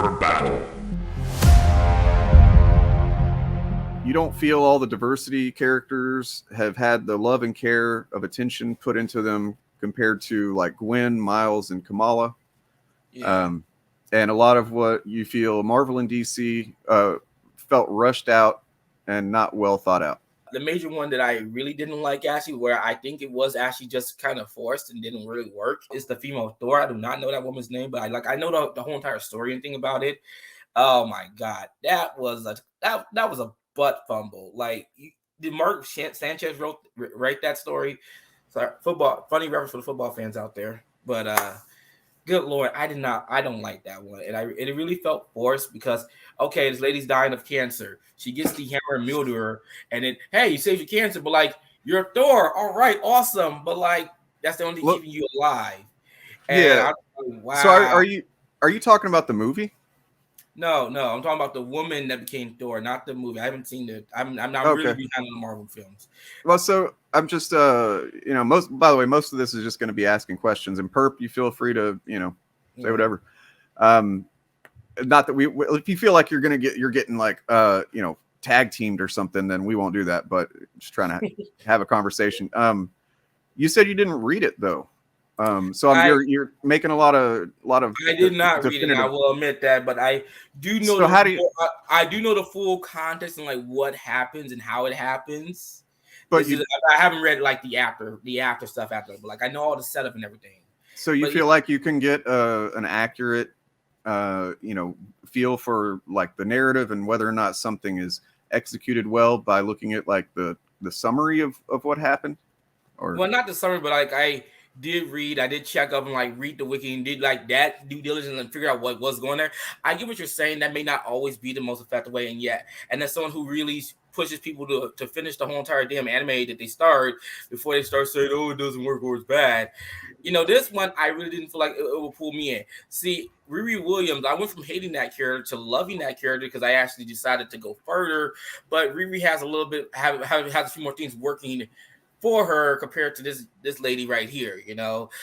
for battle. You don't feel all the diversity characters have had the love and care of attention put into them compared to like Gwen, Miles, and Kamala. Yeah. And a lot of what you feel Marvel and DC felt rushed out and not well thought out. The major one that I really didn't like, actually, where I think it was actually just kind of forced and didn't really work, is the female Thor. I do not know that woman's name, but I know the whole entire story and thing about it. Oh my god, that was a butt fumble. Like, did Mark Sanchez write that story? Sorry, football, funny reference for the football fans out there, but good lord, I don't like that one, and it really felt forced because okay, this lady's dying of cancer. She gets the hammer and Mjolnir, and then hey, you saved your cancer, but like you're Thor, all right, awesome, but like that's the only thing keeping you alive. And yeah. Wow. So are you talking about the movie? No, I'm talking about the woman that became Thor, not the movie. I haven't seen it. I'm not really behind on the Marvel films. Well, so I'm just by the way, most of this is just going to be asking questions. And Perp, you feel free to say whatever. Not that if you feel like you're getting like tag teamed or something, then we won't do that. But just trying to have a conversation. You said you didn't read it though. So you're making a lot of. I did not read it. I will admit that, but I do know. So I do know the full context and like what happens and how it happens. But I haven't read like the after stuff after, but like I know all the setup and everything. So you feel like you can get an accurate, feel for like the narrative and whether or not something is executed well by looking at like the summary of what happened, well, not the summary, but like I did check up and like read the wiki and did like that due diligence and figure out what was going there. I get what you're saying. That may not always be the most effective way, and as someone who really pushes people to finish the whole entire damn anime that they start before they start saying, oh, it doesn't work or it's bad. This one I really didn't feel like it would pull me in. See, Riri Williams, I went from hating that character to loving that character because I actually decided to go further. But Riri has a little bit has a few more things working for her compared to this lady right here,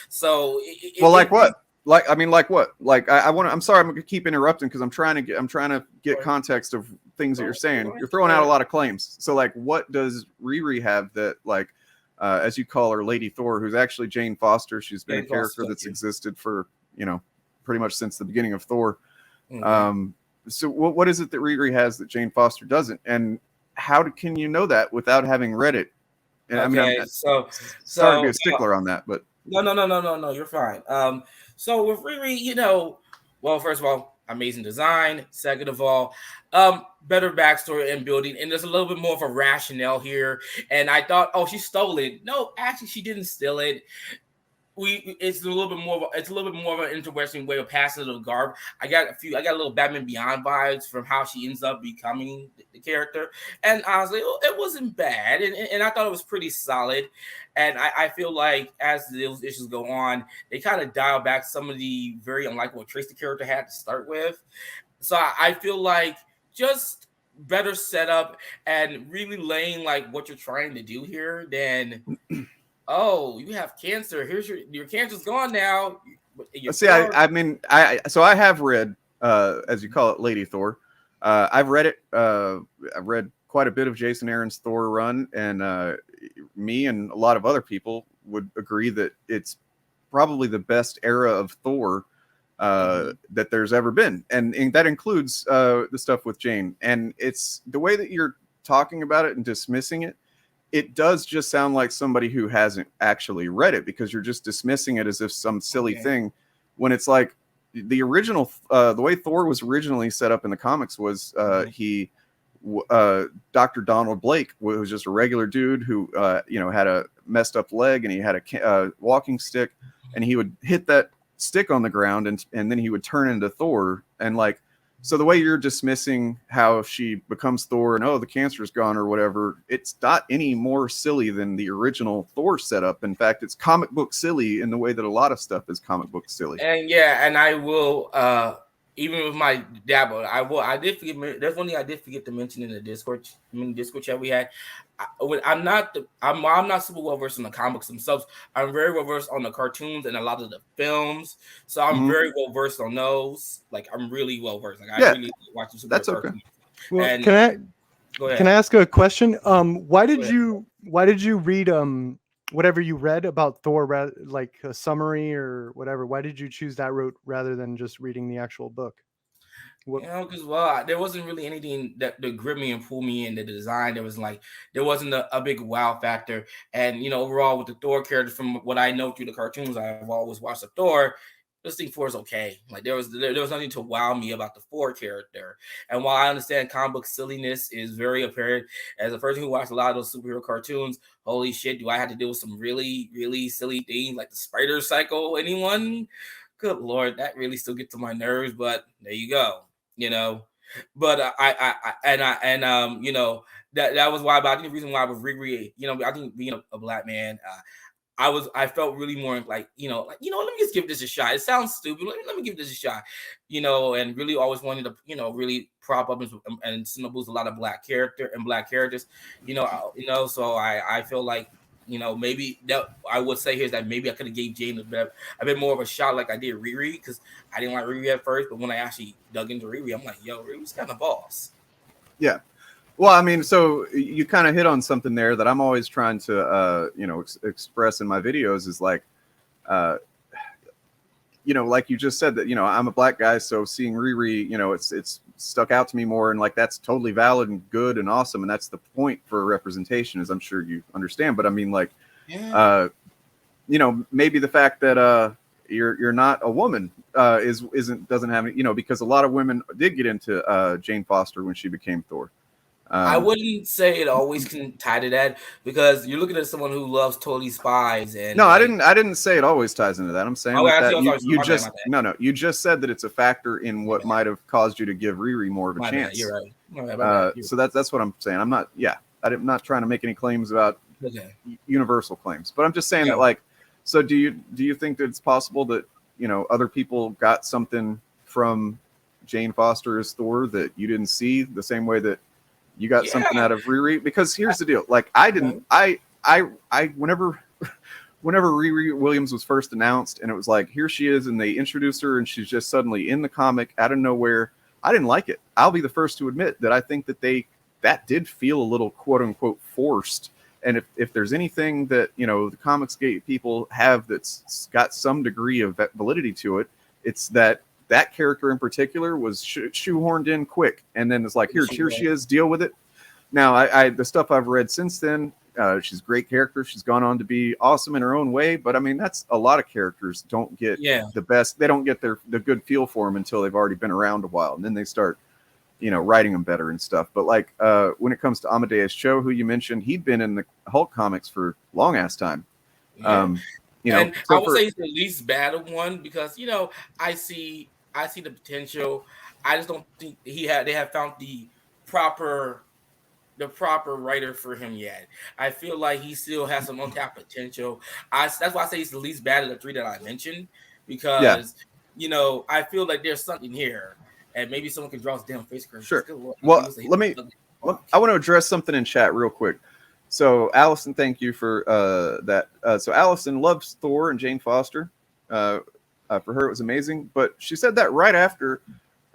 So like what? Like what? Like I'm sorry, I'm gonna keep interrupting because I'm trying to get context of things that you're saying. You're throwing out a lot of claims. So like, what does Riri have that like, as you call her, Lady Thor, who's actually Jane Foster? She's been a character that's existed for pretty much since the beginning of Thor. Mm-hmm. So what is it that Riri has that Jane Foster doesn't, and how can you know that without having read it? And okay, I'm sorry to be a stickler on that, but no, you're fine. So with Riri, well, first of all, amazing design. Second of all, better backstory and building, and there's a little bit more of a rationale here. And I thought, oh, she stole it. No, actually, she didn't steal it. It's a little bit more of an interesting way of passing the garb. I got a little Batman Beyond vibes from how she ends up becoming the character, and honestly, it wasn't bad, and I thought it was pretty solid. And I feel like as those issues go on, they kind of dial back some of the very unlikable traits the character had to start with. So I feel like just better setup and really laying like what you're trying to do here than. Oh, you have cancer. Here's your cancer's gone now. See, I have read, as you call it, Lady Thor. I've read it. I've read quite a bit of Jason Aaron's Thor run, and me and a lot of other people would agree that it's probably the best era of Thor that there's ever been, and that includes the stuff with Jane. And it's the way that you're talking about it and dismissing it. It does just sound like somebody who hasn't actually read it because you're just dismissing it as if some silly thing when it's like the original, the way Thor was originally set up in the comics was Dr. Donald Blake was just a regular dude who, had a messed up leg and he had a walking stick and he would hit that stick on the ground and then he would turn into Thor. And like, so the way you're dismissing how if she becomes Thor and, the cancer's gone or whatever, it's not any more silly than the original Thor setup. In fact, it's comic book silly in the way that a lot of stuff is comic book silly. And I will even with my dabble, I did forget. There's one thing I did forget to mention in the Discord. Discord chat we had. I'm not super well versed in the comics themselves. I'm very well versed on the cartoons and a lot of the films. So I'm very well versed on those. Like I'm really well versed. Like I really watch the super cartoons. Well, And go ahead. Can I ask a question? Why did you read whatever you read about Thor, like a summary or whatever? Why did you choose that route rather than just reading the actual book? Because there wasn't really anything that grip me and pull me in the design. There wasn't a big wow factor. And overall with the Thor character, from what I know through the cartoons, I've always watched the Thor. This thing 4 is okay. Like there was nothing to wow me about the Thor character. And while I understand comic book silliness is very apparent, as a person who watched a lot of those superhero cartoons, holy shit, do I have to deal with some really, really silly things like the Spider Cycle? Anyone? Good Lord, that really still gets to my nerves. But there you go. But that was why. But I think the reason why I was Riri, I think being a black man, I felt really more like, let me just give this a shot. It sounds stupid. Let me give this a shot, and really always wanted to, really prop up and boost a lot of black characters, so I feel like, maybe that I would say here is that maybe I could have gave Jane a bit more of a shot like I did Riri, because I didn't like Riri at first, but when I actually dug into Riri, I'm like, yo, Riri's kind of boss. Yeah. Well, I mean, so you kind of hit on something there that I'm always trying to, express in my videos is like, like you just said that, I'm a black guy. So seeing Riri, it's stuck out to me more. And like, that's totally valid and good and awesome. And that's the point for representation, as I'm sure you understand. But I mean, like, maybe the fact that you're not a woman doesn't have any, because a lot of women did get into Jane Foster when she became Thor. I wouldn't say it always can tie to that, because you're looking at someone who loves totally spies. And no, I didn't say it always ties into that. I'm saying you just said that it's a factor in what might have caused you to give Riri more of a chance. You're right. So that's what I'm saying. I'm not trying to make any claims about universal claims, but I'm just saying that, like, so do you think that it's possible that other people got something from Jane Foster as Thor that you didn't see the same way that you got something out of Riri? Because here's the deal. Like whenever Riri Williams was first announced and it was like, here she is, and they introduce her and she's just suddenly in the comic out of nowhere, I didn't like it. I'll be the first to admit that I think that did feel a little quote unquote forced. And if there's anything that, the Comicsgate people have that's got some degree of validity to it, it's that character in particular was shoehorned in quick, and then it's like, here she is, deal with it. Now, I the stuff I've read since then, she's a great character. She's gone on to be awesome in her own way, but I mean, that's a lot of characters don't get the best. They don't get the good feel for them until they've already been around a while, and then they start, writing them better and stuff. But like when it comes to Amadeus Cho, who you mentioned, he'd been in the Hulk comics for long ass time. And I would say he's the least bad of one, because I see the potential. I just don't think they have found the proper writer for him yet. I feel like he still has some untapped potential. That's why I say he's the least bad of the 3 that I mentioned, because I feel like there's something here, and maybe someone can draw his damn face. Sure. Well, I want to address something in chat real quick. So Allison, thank you for that. So Allison loves Thor and Jane Foster. For her, it was amazing, but she said that right after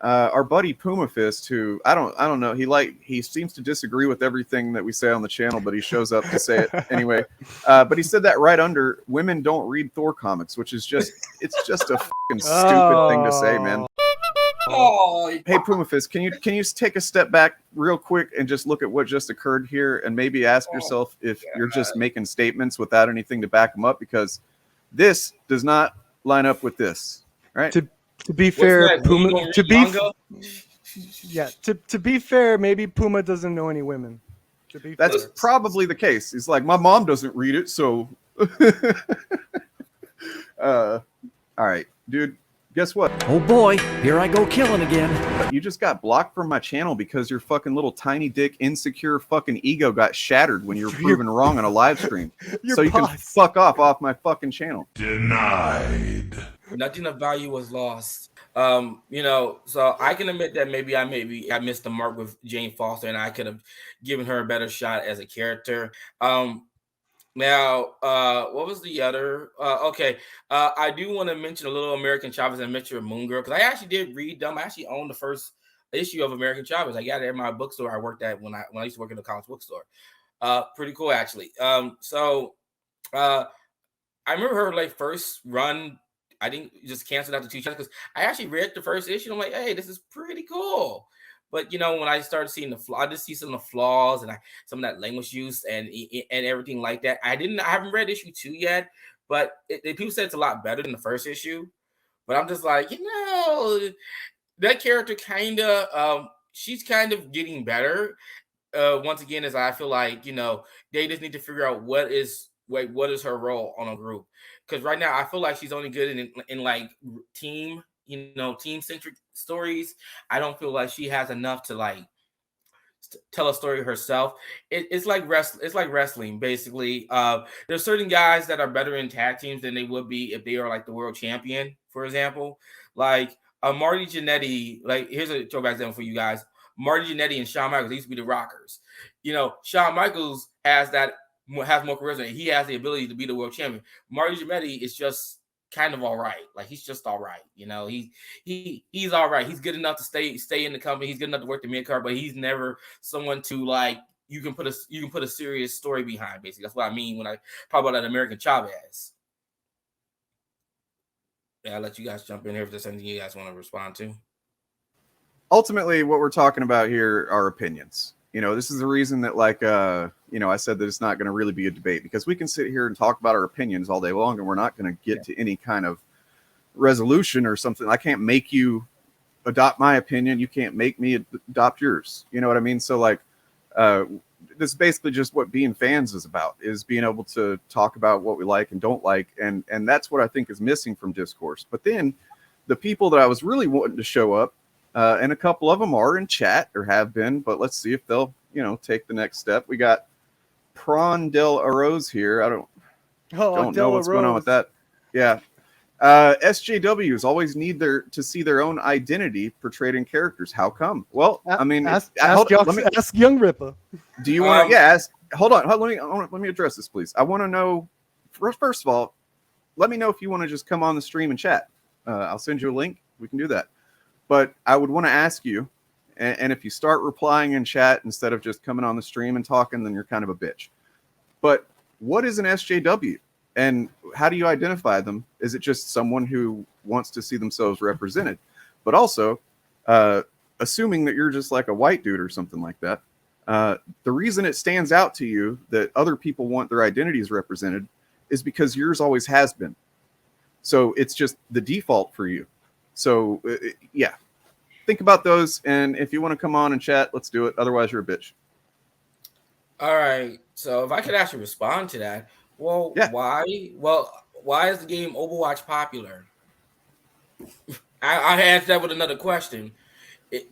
our buddy Puma Fist, who I don't know, he seems to disagree with everything that we say on the channel, but he shows up to say it anyway. But he said that right under women don't read Thor comics, which is it's just a fucking stupid thing to say, man. Hey Puma Fist, can you take a step back real quick and just look at what just occurred here, and maybe ask yourself if you're just making statements without anything to back them up, because this does not line up with this, right? To be fair, Puma. To be fair, maybe Puma doesn't know any women. That's probably the case. He's like, my mom doesn't read it, so. All right, dude. Guess what? Oh boy, here I go killing again. You just got blocked from my channel because your fucking little tiny dick insecure fucking ego got shattered when you were proven wrong on a live stream. So you can fuck off my fucking channel. Denied. Nothing of value was lost. So I can admit that maybe I missed the mark with Jane Foster, and I could have given her a better shot as a character. Now, what was the other? Okay, I do want to mention a little American Chavez and Metro Moon Girl, because I actually did read them. I actually owned the first issue of American Chavez. I got it at my bookstore I worked at when I used to work in the comics bookstore. Pretty cool actually. I remember her like first run. I didn't just cancel out the 2 chapters because I actually read the first issue. I'm like, hey, this is pretty cool. But when I started seeing I just see some of the flaws and some of that language use and everything like that. I haven't read issue 2 yet, but people said it's a lot better than the first issue. But I'm just like, that character she's kind of getting better. Once again, as I feel like they just need to figure out what is her role on a group, because right now I feel like she's only good in like team team centric stories. I don't feel like she has enough to like tell a story herself. It's like wrestling basically. There's certain guys that are better in tag teams than they would be if they are like the world champion, for example. Like Marty Jannetty. Like, here's a throwback example for you guys. Marty Jannetty and Shawn Michaels, they used to be the Rockers. Shawn Michaels has more charisma. He has the ability to be the world champion. Marty Jannetty is just kind of all right. Like, he's just all right. He's all right. He's good enough to stay in the company. He's good enough to work the mid card, but he's never someone to like you can put a serious story behind. Basically, that's what I mean when I talk about that American Chavez. Yeah, I'll let you guys jump in here if there's anything you guys want to respond to. Ultimately, what we're talking about here are opinions. This is the reason that, like, I said that it's not going to really be a debate, because we can sit here and talk about our opinions all day long, and we're not going to get to any kind of resolution or something. I can't make you adopt my opinion. You can't make me adopt yours. You know what I mean? So, like, this is basically just what being fans is about, is being able to talk about what we like and don't like. And that's what I think is missing from discourse. But then the people that I was really wanting to show up, and a couple of them are in chat or have been, but let's see if they'll, take the next step. We got Prawn Del Arroz here. I don't know what's going on with that. Yeah. SJWs always need to see their own identity portrayed in characters. How come? Well, I mean, ask Young Ripper. Do you want to? Ask. Hold on. Let me address this, please. I want to know. First of all, let me know if you want to just come on the stream and chat. I'll send you a link. We can do that. But I would want to ask you, and if you start replying in chat instead of just coming on the stream and talking, then you're kind of a bitch. But what is an SJW? And how do you identify them? Is it just someone who wants to see themselves represented? But also, assuming that you're just like a white dude or something like that, the reason it stands out to you that other people want their identities represented is because yours always has been. So it's just the default for you. So, yeah, think about those. And if you want to come on and chat, let's do it. Otherwise, you're a bitch. All right. So if I could actually respond to that. Well, yeah. Why? Well, why is the game Overwatch popular? I answered that with another question.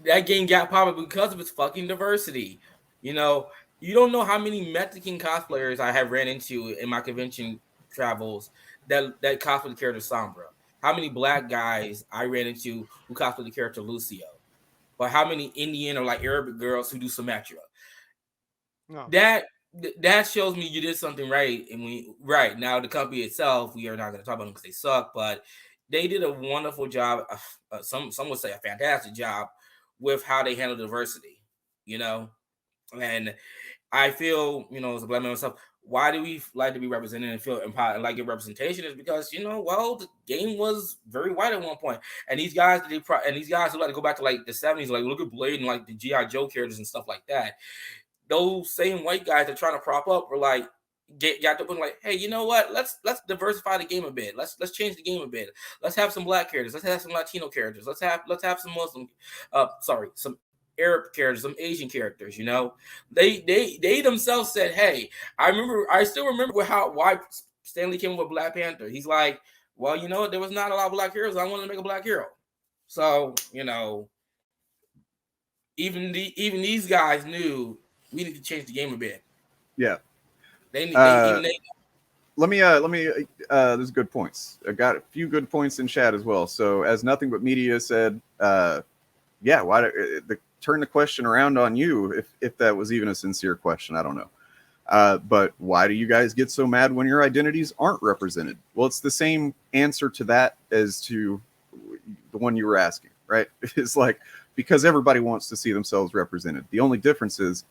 That game got popular because of its fucking diversity. You don't know how many Mexican cosplayers I have ran into in my convention travels that cosplay the character Sombra. How many black guys I ran into who cosplay the character Lucio. Or how many Indian or like Arabic girls who do Symmetra. No. That shows me you did something right. And right now, the company itself, we are not going to talk about them because they suck, but they did a wonderful job. Some would say a fantastic job with how they handle diversity, And I feel, as a black man myself, why do we like to be represented and feel empowered and like get representation? Is because the game was very white at one point, and these guys who like to go back to like the 70s, like look at Blade and like the G.I. Joe characters and stuff like that. Those same white guys that are trying to prop up were like got to put like, hey, you know what? Let's diversify the game a bit. Let's change the game a bit. Let's have some black characters. Let's have some Latino characters. Let's have some Muslim, some Arab characters, some Asian characters. They themselves said, hey, I still remember why Stanley came with Black Panther. He's like, well, there was not a lot of black heroes. I wanted to make a black hero. So even these guys knew we need to change the game a bit. Yeah. They There's good points. I got a few good points in chat as well. So as Nothing But Media said, yeah, turn the question around on you if that was even a sincere question. I don't know. But why do you guys get so mad when your identities aren't represented? Well, it's the same answer to that as to the one you were asking, right? It's like, because everybody wants to see themselves represented. The only difference is,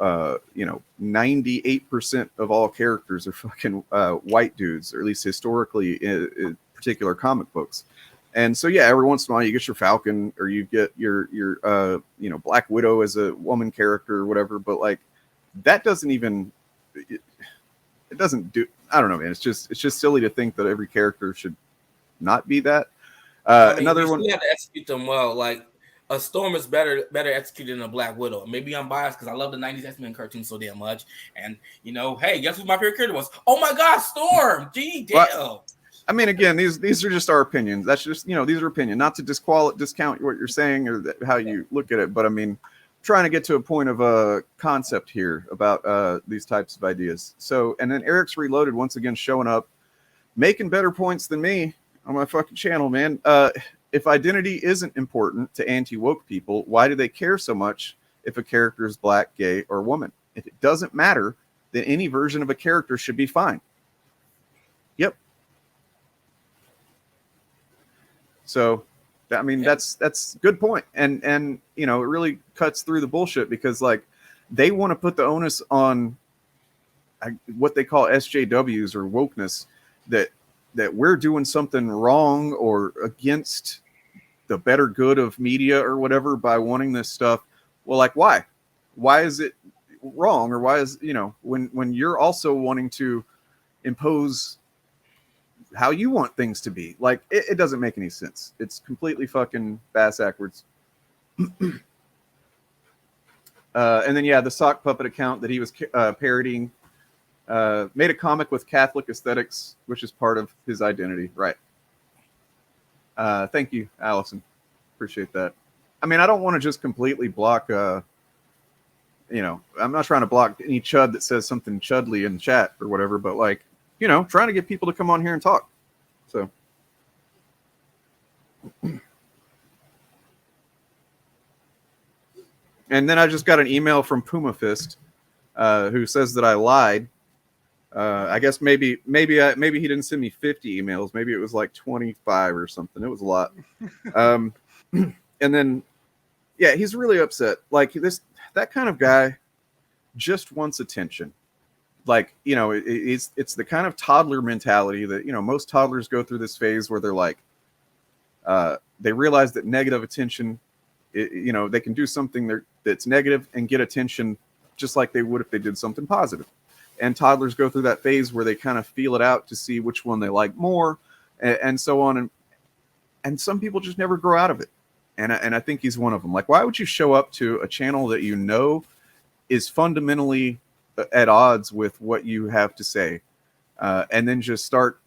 98% of all characters are fucking white dudes, or at least historically in particular comic books. And so, yeah, every once in a while you get your Falcon, or you get your Black Widow as a woman character or whatever. But like, that doesn't even, it doesn't do, I don't know, man. It's just silly to think that every character should not be that. Another one. You have to execute them well. Like, a Storm is better executed than a Black Widow. Maybe I'm biased because I love the 90s X-Men cartoon so damn much. And, hey, guess what my favorite character was? Oh my God, Storm! Gee, damn. Well, I mean, again, these are just our opinions. That's just, these are opinions. Not to discount what you're saying or how you look at it. But I mean, trying to get to a point of a concept here about these types of ideas. So, and then Eric's Reloaded once again showing up, making better points than me on my fucking channel, man. If identity isn't important to anti-woke people, why do they care so much if a character is black, gay, or woman? If it doesn't matter, then any version of a character should be fine. Yep. So, I mean, that's a good point. And it really cuts through the bullshit, because like, they want to put the onus on what they call SJWs or wokeness, that we're doing something wrong or against the better good of media or whatever by wanting this stuff. Well, like, why is it wrong? Or why is, when you're also wanting to impose how you want things to be, like, it doesn't make any sense. It's completely fucking bass-ackwards. And then, yeah, the sock puppet account that he was parodying, made a comic with Catholic aesthetics, which is part of his identity. Right. Thank you, Allison. Appreciate that. I mean, I don't want to just completely block, I'm not trying to block any chud that says something chudly in chat or whatever, but like, trying to get people to come on here and talk. So. And then I just got an email from Puma Fist, who says that I lied. I guess maybe he didn't send me 50 emails. Maybe it was like 25 or something. It was a lot. And then, yeah, he's really upset. Like, that kind of guy just wants attention. Like, it's the kind of toddler mentality that, most toddlers go through this phase where they're like, they realize that negative attention, they can do something that's negative and get attention just like they would if they did something positive. And toddlers go through that phase where they kind of feel it out to see which one they like more, and so on. And some people just never grow out of it. And I think he's one of them. Like, why would you show up to a channel that is fundamentally at odds with what you have to say, and then just start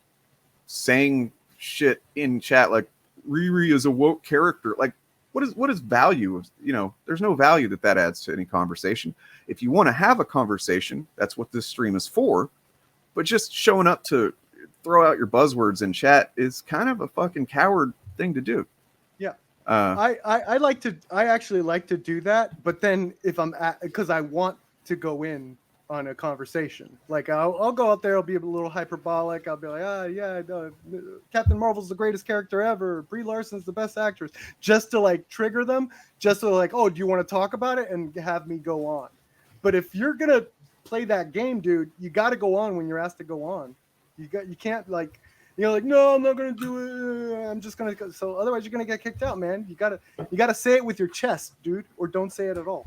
saying shit in chat like Riri is a woke character? Like, what is value? There's no value that adds to any conversation. If you want to have a conversation, that's what this stream is for. But just showing up to throw out your buzzwords in chat is kind of a fucking coward thing to do. Yeah. I actually like to do that, but then if because I want to go in on a conversation, like I'll go out there, I'll be a little hyperbolic. I'll be like, Captain Marvel's the greatest character ever. Brie Larson's the best actress, just to like trigger them, just to like, oh, do you want to talk about it, and have me go on. But if you're gonna play that game, dude, you got to go on when you're asked to go on. You can't like, like, no, I'm not gonna do it. I'm just gonna go. So otherwise, you're gonna get kicked out, man. You gotta say it with your chest, dude, or don't say it at all.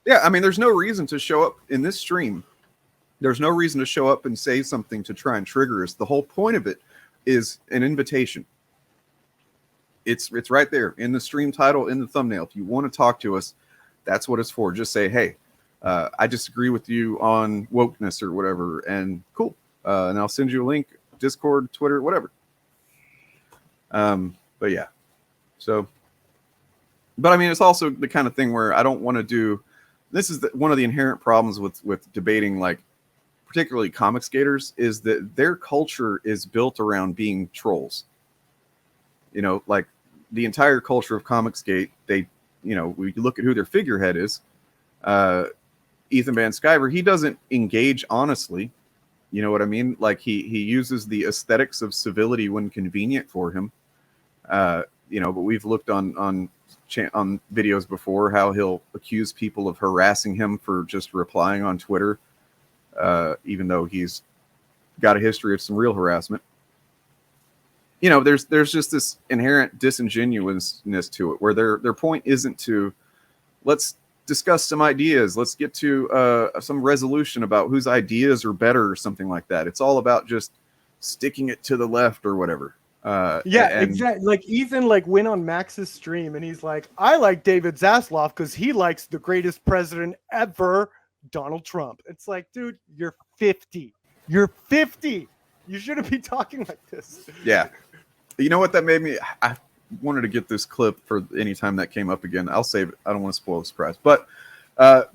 Yeah, I mean, there's no reason to show up in this stream. There's no reason to show up and say something to try and trigger us. The whole point of it is an invitation. It's right there in the stream title, in the thumbnail. If you want to talk to us, that's what it's for. Just say, hey, I disagree with you on wokeness or whatever, and cool. And I'll send you a link, Discord, Twitter, whatever. But yeah. So, but I mean, it's also the kind of thing where I don't want to do. This is one of the inherent problems with debating like particularly Comicsgaters, is that their culture is built around being trolls. You know, like the entire culture of Comicsgate, they, you know, we look at who their figurehead is. Ethan Van Sciver, he doesn't engage honestly. You know what I mean? Like he uses the aesthetics of civility when convenient for him. You know, but we've looked on videos before how he'll accuse people of harassing him for just replying on Twitter, even though he's got a history of some real harassment. You know, there's just this inherent disingenuousness to it, where their point isn't to let's discuss some ideas, let's get to some resolution about whose ideas are better or something like that. It's all about just sticking it to the left or whatever. Exactly. Like Ethan went on Max's stream and he's like, I like David Zaslav because he likes the greatest president ever, Donald Trump. It's like, dude, you're 50. You're 50. You shouldn't be talking like this. Yeah. You know what that made me? I wanted to get this clip for any time that came up again. I'll save it. I don't want to spoil the surprise. But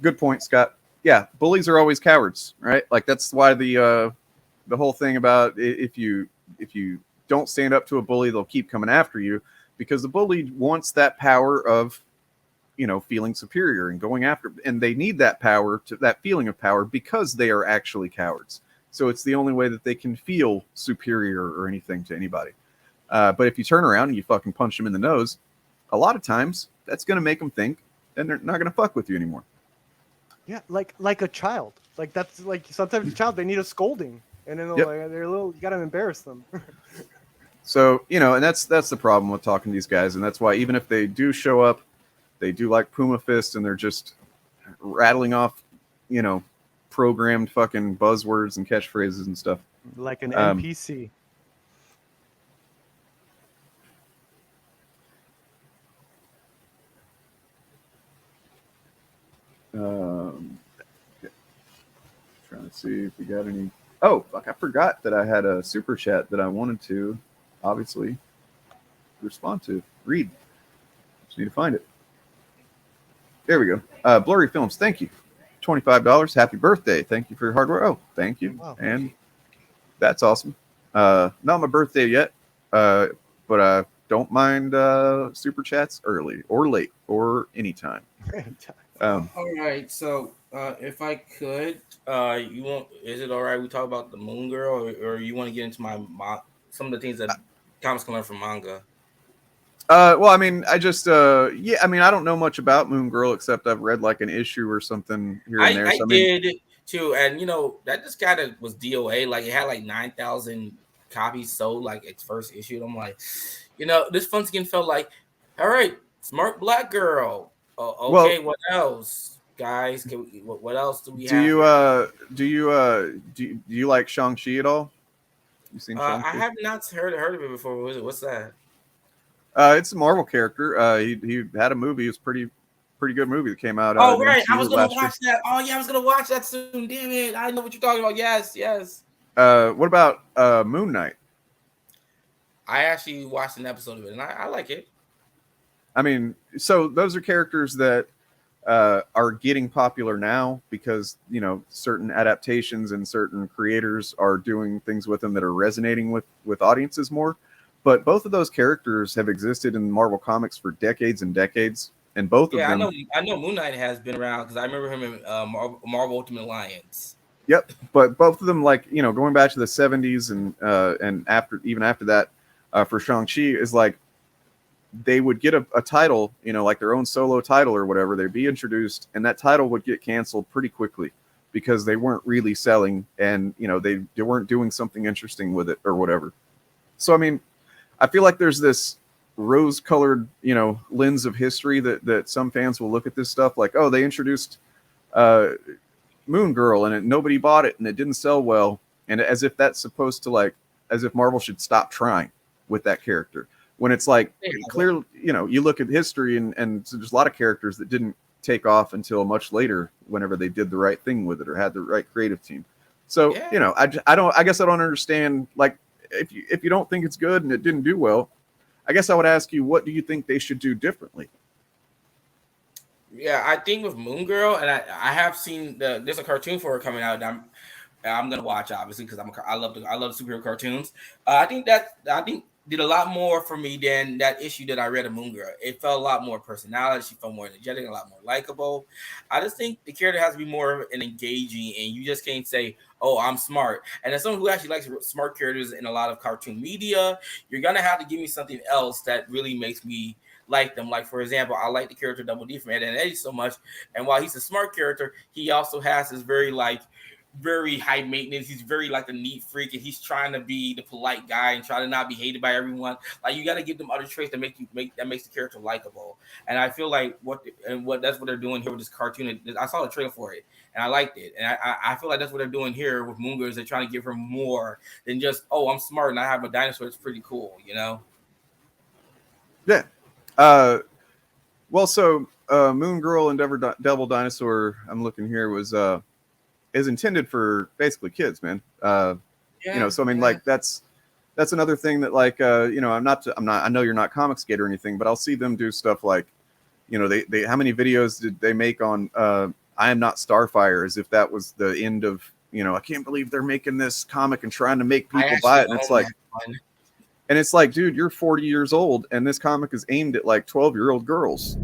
good point, Scott. Yeah, bullies are always cowards, right? Like that's why the whole thing about if you don't stand up to a bully, they'll keep coming after you, because the bully wants that power of, you know, feeling superior and going after, and they need that power, to that feeling of power, because they are actually cowards. So it's the only way that they can feel superior or anything to anybody. But if you turn around and you fucking punch them in the nose, a lot of times that's going to make them think, and they're not going to fuck with you anymore. Yeah, like a child. Like that's like sometimes a child, they need a scolding, and then they're a little. You got to embarrass them. So, you know, and that's the problem with talking to these guys, and that's why even if they do show up, they do like Puma Fist, and they're just rattling off, you know, programmed fucking buzzwords and catchphrases and stuff. Like an NPC. Trying to see if we got any. Oh, fuck, I forgot that I had a super chat that I wanted to, obviously, respond to. Read. Just need to find it. There we go. Blurry Films, thank you. $25. Happy birthday. Thank you for your hard work. Oh, thank you. Wow. And that's awesome. Not my birthday yet, but I don't mind super chats early or late or anytime. All right, so if I could, you want? Is it all right? We talk about the Moon Girl, or you want to get into some of the things that comics can learn from manga? Well, I mean, I just, I mean, I don't know much about Moon Girl except I've read like an issue or something here and there. I did too, and you know that just kind of was DOA. Like it had like 9,000 copies sold, like its first issue. And I'm like, you know, this fun skin felt like, all right, smart black girl. Okay, well, what else, guys? What else do we have? Do you like Shang-Chi at all? You seen Shang-Chi? I have not heard of it before. What's that? It's a Marvel character. He had a movie. It was pretty good movie that came out. Oh right, I was gonna watch that. Oh yeah, I was gonna watch that soon. Damn it, I know what you're talking about. Yes. What about Moon Knight? I actually watched an episode of it, and I like it. I mean, so those are characters that are getting popular now because, you know, certain adaptations and certain creators are doing things with them that are resonating with audiences more. But both of those characters have existed in Marvel Comics for decades and decades, and both of them. I know Moon Knight has been around because I remember him in Marvel Ultimate Alliance. Yep, but both of them, like, you know, going back to the 70s and after that, for Shang-Chi is like, they would get a title, you know, like their own solo title or whatever. They'd be introduced, and that title would get canceled pretty quickly because they weren't really selling, and, you know, they weren't doing something interesting with it or whatever. So, I mean, I feel like there's this rose-colored, you know, lens of history that some fans will look at this stuff like, oh, they introduced Moon Girl and nobody bought it and it didn't sell well, and as if that's supposed to, like, as if Marvel should stop trying with that character. When it's like, clearly, you know, you look at history and there's a lot of characters that didn't take off until much later whenever they did the right thing with it or had the right creative team. So, you know, I guess I don't understand, like, if you don't think it's good and it didn't do well, I guess I would ask you, what do you think they should do differently? Yeah, I think with Moon Girl, and I have seen there's a cartoon for her coming out. I'm gonna watch obviously because I love superhero cartoons. I think did a lot more for me than that issue that I read of Moon Girl. It felt a lot more personality. She felt more energetic, a lot more likable. I just think the character has to be more an engaging, and you just can't say, "Oh, I'm smart." And as someone who actually likes smart characters in a lot of cartoon media, you're gonna have to give me something else that really makes me like them. Like, for example, I like the character Double D from Ed and Eddie so much, and while he's a smart character, he also has this very high maintenance. He's very like a neat freak, and he's trying to be the polite guy and try to not be hated by everyone. Like, you got to give them other traits that makes the character likable. And I feel like that's what they're doing here with this cartoon. I saw the trailer for it and I liked it, and I feel like that's what they're doing here with Moon Girl. Is they're trying to give her more than just, oh, I'm smart and I have a dinosaur. It's pretty cool, you know? Yeah. Well, so Moon Girl and Devil Dinosaur, I'm looking here, is intended for basically kids, man. You know, so I mean, like that's another thing that, like, you know, I know you're not Comicsgate or anything, but I'll see them do stuff like, you know, they how many videos did they make on I Am Not Starfire, as if that was the end of, you know, I can't believe they're making this comic and trying to make people buy it. And it's like, dude, you're 40 years old and this comic is aimed at like 12-year-old girls.